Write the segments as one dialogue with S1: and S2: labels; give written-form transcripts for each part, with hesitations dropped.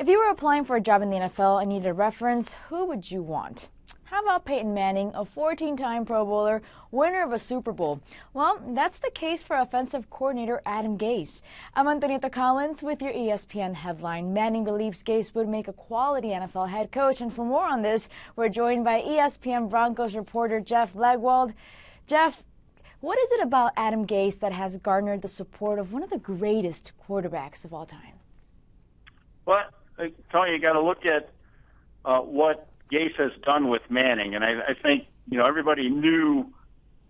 S1: If you were applying for a job in the NFL and needed a reference, who would you want? How about Peyton Manning, a 14-time Pro Bowler, winner of a Super Bowl? Well, that's the case for offensive coordinator Adam Gase. I'm Antonita Collins with your ESPN headline. Manning believes Gase would make a quality NFL head coach. And for more on this, we're joined by ESPN Broncos reporter Jeff Legwold. Jeff, what is it about Adam Gase that has garnered the support of one of the greatest quarterbacks of all time?
S2: Well, Tony, you got to look at what Gase has done with Manning, and I think everybody knew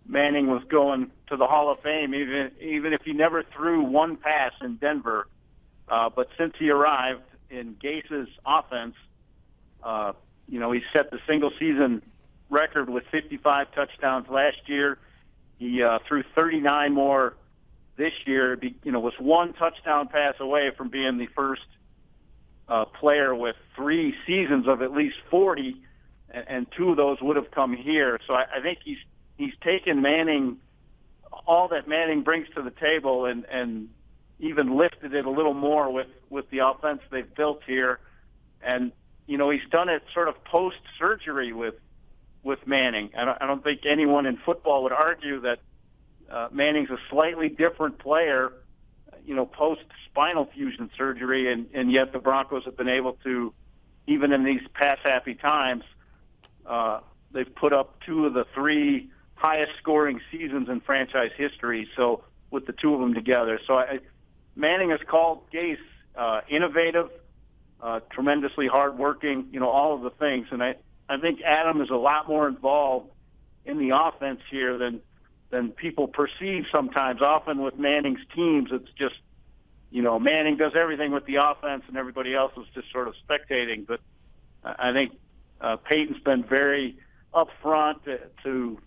S2: Manning was going to the Hall of Fame, even if he never threw one pass in Denver. But since he arrived in Gase's offense, he set the single-season record with 55 touchdowns last year. He threw 39 more this year. Was one touchdown pass away from being the first player with 3 seasons of at least 40, and 2 of those would have come here. So I think he's taken Manning, all that Manning brings to the table, and even lifted it a little more with the offense they've built here. And he's done it sort of post-surgery with Manning. I don't think anyone in football would argue that Manning's a slightly different player, post-spinal fusion surgery, and yet the Broncos have been able to, even in these pass-happy times, they've put up 2 of the 3 highest-scoring seasons in franchise history, so with the 2 of them together. So Manning has called Gase innovative, tremendously hardworking, all of the things, and I think Adam is a lot more involved in the offense here than people perceive sometimes. Often with Manning's teams, it's just, Manning does everything with the offense and everybody else is just sort of spectating. But I think Peyton's been very upfront to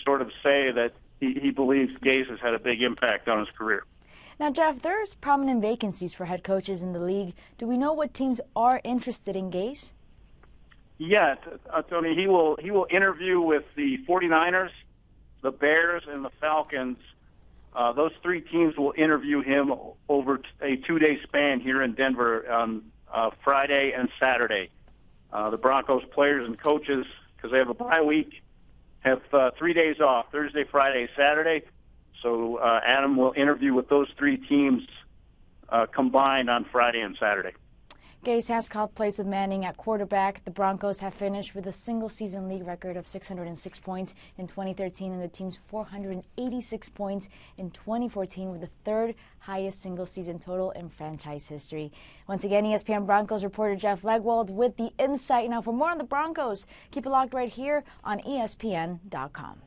S2: sort of say that he believes Gase has had a big impact on his career.
S1: Now, Jeff, there's prominent vacancies for head coaches in the league. Do we know what teams are interested in Gase?
S2: Yeah, Tony, he will interview with the 49ers, the Bears, and the Falcons. Those 3 teams will interview him over a 2-day span here in Denver on Friday and Saturday. The Broncos players and coaches, because they have a bye week, have 3 days off, Thursday, Friday, Saturday. So Adam will interview with those 3 teams combined on Friday and Saturday.
S1: Gase has called plays with Manning at quarterback. The Broncos have finished with a single-season league record of 606 points in 2013 and the team's 486 points in 2014, with the 3rd highest single-season total in franchise history. Once again, ESPN Broncos reporter Jeff Legwold with the insight. Now, for more on the Broncos, keep it locked right here on ESPN.com.